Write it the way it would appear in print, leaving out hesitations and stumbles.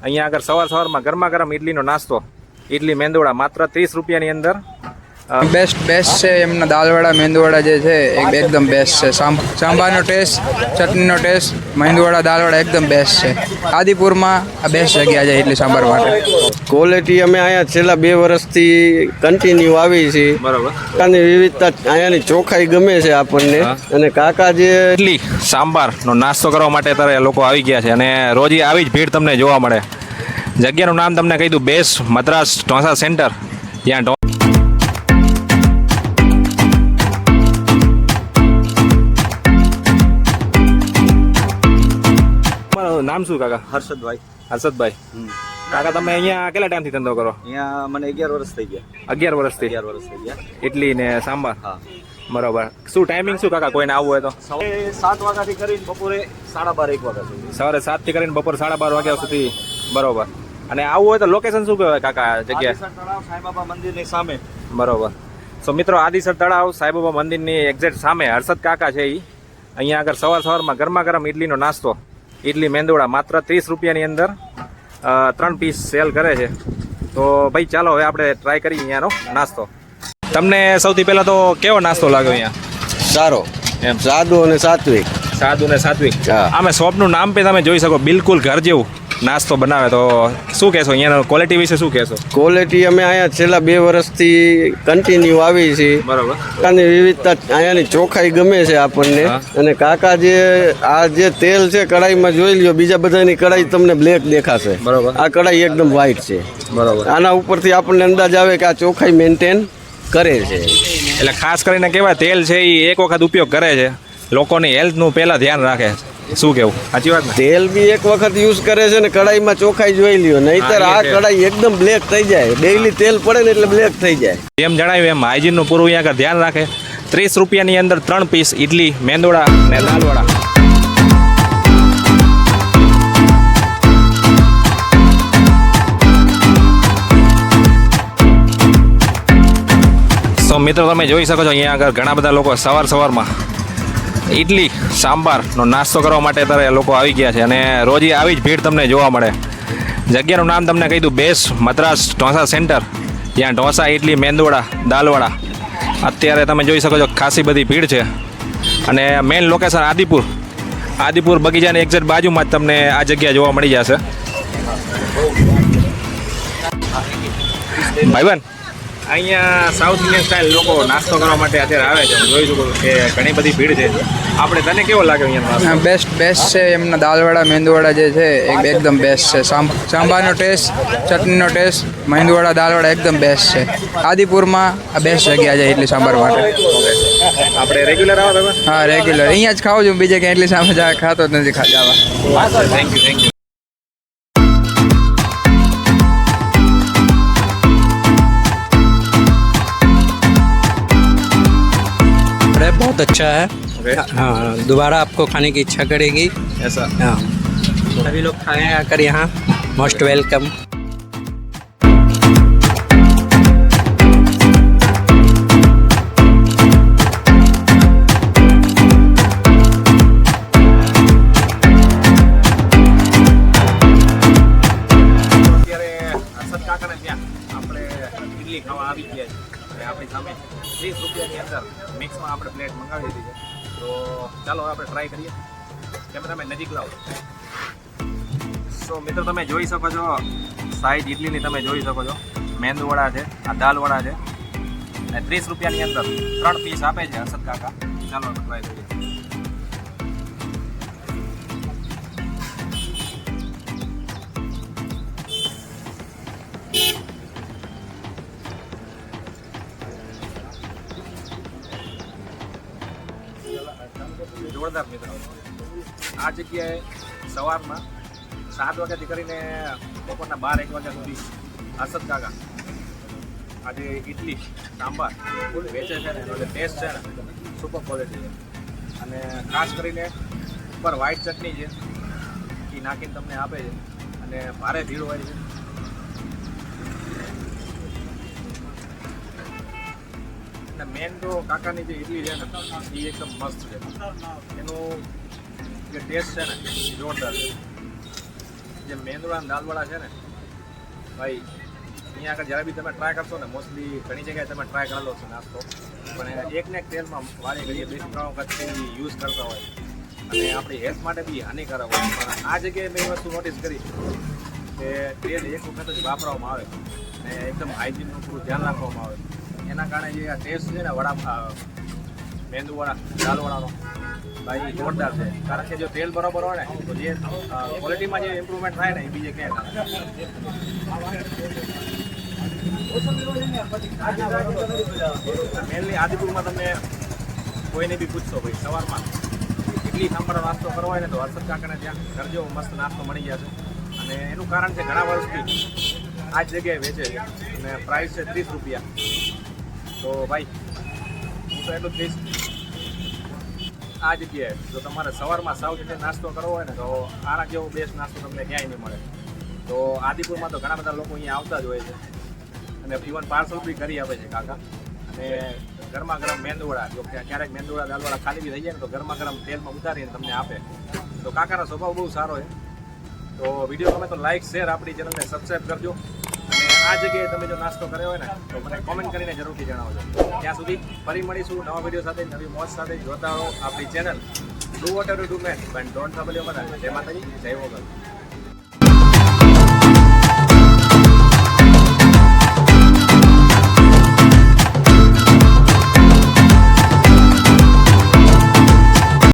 અહીંયા આગળ સવારમાં ગરમા ગરમ ઇડલીનો નાસ્તો, ઇડલી મેંદુવડા માત્ર 30 રૂપિયાની અંદર. બેસ્ટ છે એમના દાલવડા મેંદુવડા જે છે એકદમ બેસ્ટ છે. સાંભારનો ટેસ્ટ, ચટણીનો ટેસ્ટ, મેંદુવડા દાલવડા એકદમ બેસ્ટ છે. આદિપુરમાં આ બેસ્ટ જગ્યા છે ઇડલી સાંભાર માટે. ક્વોલિટી અમે અહીંયા છેલ્લા 2 વર્ષથી કન્ટિન્યુ આવી છે. બરોબર. કાકાની વિવિધતા, અહીંયાની ચોખ્ખાઈ ગમે છે આપણને. અને કાકા જે ઇડલી સાંભારનો નાસ્તો કરવા માટે અત્યારે લોકો આવી ગયા છે અને રોજ આવી જ ભીડ તમને જોવા મળે. જગ્યાનું નામ તમને કહી દઉં, બેસ્ટ મદ્રાસ ઢોસા સેન્ટર. ત્યાં નામ શું કાકા? હર્ષદભાઈ. હર્ષદભાઈ. કાકા તમે અહીંયા કેટલા ટાઈમથી ધંધો કરો? અહીંયા મને 11 વર્ષ થઈ ગયા. 11 વર્ષથી. 11 વર્ષ થઈ ગયા. ઇડલી ને સાંભાર. હા. બરોબર. શું ટાઈમિંગ શું કાકા કોઈને આવવું હોય તો? સવારે 7 વાગ્યાથી કરીને બપોરે 12:30 1 વાગ્યા સુધી. સવારે 7 થી કરીને બપોર 12:30 વાગ્યા સુધી. બરોબર. અને આવવું હોય તો લોકેશન શું કહેવાય કાકા જગ્યા? આદિસર તળાવ સાંઈબાબા મંદિરની સામે. બરોબર. સો મિત્રો, આદિસર તળાવ સાંઈબાબા મંદિરની એક્ઝેક્ટ સામે હર્ષદ કાકા છે. અહીંયા આગળ સવારમાં ગરમા ગરમ ઇડલીનો નાસ્તો, ઇડલી મેંદુવડા માત્ર 30 રૂપિયાની અંદર 3 પીસ સેલ કરે છે. તો ભાઈ ચાલો હવે આપણે ટ્રાય કરીએ અહીંયાનો નાસ્તો. તમને સૌથી પહેલાં તો કેવો નાસ્તો લાગ્યો અહીંયા? સારો, એમ સાદું અને સાત્વિક. સાદું ને સાત્વિક. હા. આમે શોપનું નામ પણ તમે જોઈ શકો, બિલકુલ ઘર જેવું નાસ્તો બનાવે. તો શું કહેશો અહીંયાનો ક્વોલિટી વિશે શું કહેશો? ક્વોલિટી અમે અહીંયા છેલ્લા 2 વર્ષથી કન્ટિન્યુ આવી છે. બરોબર. કાકાની વિવિધતા, અહીંયાની ચોખ્ખાઈ ગમે છે આપણને. હા. અને કાકા જે તેલ છે કઢાઈમાં જોઈ લ્યો, બીજા બધાની કઢાઈ તમને બ્લેક દેખાશે. બરોબર. આ કઢાઈ એકદમ વ્હાઈટ છે. બરોબર. આના ઉપરથી આપણને અંદાજ આવે કે આ ચોખ્ખાઈ મેન્ટેન કરે છે. એટલે ખાસ કરીને કહેવાય તેલ છે એ એક વખત ઉપયોગ કરે છે, લોકોની હેલ્થનું પહેલાં ધ્યાન રાખે. શું કેવું? સાચી વાત ને? તેલ બી એક વખત યુઝ કરે છે ને કઢાઈમાં ચોખ્ખાઈ જોઈ લ્યો, નહીતર હા, આ એ છે. કઢાઈ એકદમ બ્લેક થઈ જાય. ડેઈલી તેલ પડે ને એટલે બ્લેક થઈ જાય. જેમ જણાવ્યું એમ હાઇજીનનું પૂરું અહીંયા આગળ ધ્યાન રાખે. 30 રૂપિયાની અંદર 3 પીસ ઇડલી મેંદુવડા ને દાલવડા. તો મિત્રો તમે જોઈ શકો છો અહીંયા આગળ ઘણા બધા લોકો સવારમાં ઇડલી સાંભારનો નાસ્તો કરવા માટે અત્યારે લોકો આવી ગયા છે અને રોજ આવી જ ભીડ તમને જોવા મળે. જગ્યાનું નામ તમને કહી દઉં, બેસ્ટ મદ્રાસ ઢોસા સેન્ટર. ત્યાં ઢોસા, ઇડલી, મેંદુવડા, દાલવડા. અત્યારે તમે જોઈ શકો છો ખાસી બધી ભીડ છે અને મેઇન લોકેશન આદિપુર બગીચાની એક્ઝેક્ટ બાજુમાં જ તમને આ જગ્યા જોવા મળી જશે. ભાઈબંધ, અહીંયા સાઉથ ઇન્ડિયન સ્ટાઇલ લોકો નાસ્તો કરવા માટે અત્યારે આવે છે. હું જોઈ શકું કે ઘણી બધી ભીડ છે. આપણે તને કેવો લાગે અહીંયા? બેસ્ટ છે એમના દાલવડા મેંદુવડા જે છે એકદમ બેસ્ટ છે. સાંભારનો ટેસ્ટ, ચટણીનો ટેસ્ટ, મેંદુવડા દાલવડા એકદમ બેસ્ટ છે. આદિપુરમાં આ બેસ્ટ જગ્યા છે ઇડલી સાંભાર માટે. આપણે રેગ્યુલર આવો ભાઈબંધ? હા, રેગ્યુલર અહીંયા જ ખાઉં છું, બીજે ક્યાં ઇડલી સાંભાર ખાતો જ નથી ખાવા. Thank you. बहुत अच्छा है. Okay. हाँ, दोबारा आपको खाने की इच्छा करेगी. ऐसा? हाँ, सभी लोग खाएं आकर यहाँ. Most welcome. ઇડલી ખાવા આવી ગયા છે અને આપણી સામે 30 રૂપિયાની અંદર મિક્સમાં આપણે પ્લેટ મંગાવી દીધી છે. તો ચાલો આપણે ટ્રાય કરીએ. કેમેરામેન નજીક લાવો. સો મિત્રો તમે જોઈ શકો છો સાઈઝ ઇડલીની, તમે જોઈ શકો છો મેંદુવડા છે, આ દાલવડા છે અને 30 રૂપિયાની અંદર 3 પીસ આપે છે હર્ષદ કાકા. ચાલો આપણે ટ્રાય કરીએ. જોરદાર મિત્રો. આ જગ્યાએ સવારમાં 7 વાગ્યાથી કરીને બપોરના 12-1 વાગ્યા સુધી હર્ષદ કાકા આજે ઇડલી સાંભાર વેચે છે ને, એટલે ટેસ્ટ છે ને સુપર ક્વોલિટી છે. અને ખાસ કરીને ઉપર વ્હાઈટ ચટણી છે એ નાખીને તમને આપે છે અને ભારે ભીડ હોય છે. અને મેન તો કાકાની જે ઇડલી છે ને એ એકદમ મસ્ત છે. એનું જે ટેસ્ટ છે ને એ જોરદાર છે. જે મેંદુડા દાલવડા છે ને ભાઈ અહીંયા આગળ જ્યારે બી તમે ટ્રાય કરશો ને મોસ્ટલી ઘણી જગ્યાએ તમે ટ્રાય કરેલો છે નાસ્તો પણ એકને એક તેલમાં વારે ઘડીએ 2-3 વખત તેલ યુઝ કરતા હોય અને આપણી હેલ્થ માટે બી હાનિકારક હોય પણ આ જગ્યાએ મેં એ વસ્તુ નોટિસ કરી કે તેલ એક વખત જ વાપરવામાં આવે અને એકદમ હાઇજીનનું પૂરું ધ્યાન રાખવામાં આવે એના કારણે જે આ ટેસ્ટ છે ને મેંદુવડા દાલવડાનો ભાઈ જોરદાર છે કારણ કે જો તેલ બરોબર હોય ને તો જે ક્વોલિટીમાં જે ઇમ્પ્રુવમેન્ટ થાય ને એ બીજે ક્યાંય ના મેનલી આદિપુરમાં તમે કોઈને બી પૂછશો ભાઈ સવારમાં ઇડલી સાંભારનો નાસ્તો કરવો હોય ને તો હર્ષદ કાકાને ત્યાં કરજો મસ્ત નાસ્તો મળી જશે અને એનું કારણ છે ઘણા વર્ષથી આ જ જગ્યાએ વેચે છે અને પ્રાઇસ છે 30 રૂપિયા તો ભાઈ હું તો એટલું જ કહીશ આ જગ્યાએ જો તમારે સવારમાં સાઉથ ઇન્ડિયન નાસ્તો કરવો હોય ને તો આના જેવો બેસ્ટ નાસ્તો તમને ક્યાંય નહીં મળે તો આદિપુરમાં તો ઘણા બધા લોકો અહીંયા આવતા જ હોય છે અને ઇવન પાર્સલ બી કરી આપે છે કાકા અને ગરમા ગરમ મેંદુવડા જો ક્યારેક મેંદુવડા દાલવડા ખાલી બી થઈ જાય ને તો ગરમા ગરમ તેલમાં ઉતારીને તમને આપે તો કાકાનો સ્વભાવ બહુ સારો છે તો વિડીયો ગમે તો લાઇક શેર આપણી ચેનલને સબસ્ક્રાઈબ કરજો અને આ જગ્યાએ તમે જો નાસ્તો કર્યો હોય ને તો મને કોમેન્ટ કરીને જરૂરથી જણાવજો ત્યાં સુધી ફરી મળીશું નવા વિડીયો સાથે નવી મોજ સાથે જોતા રહો આપણી channel do vote ever you do man but don't trouble your mother જય માતાજી જય વગર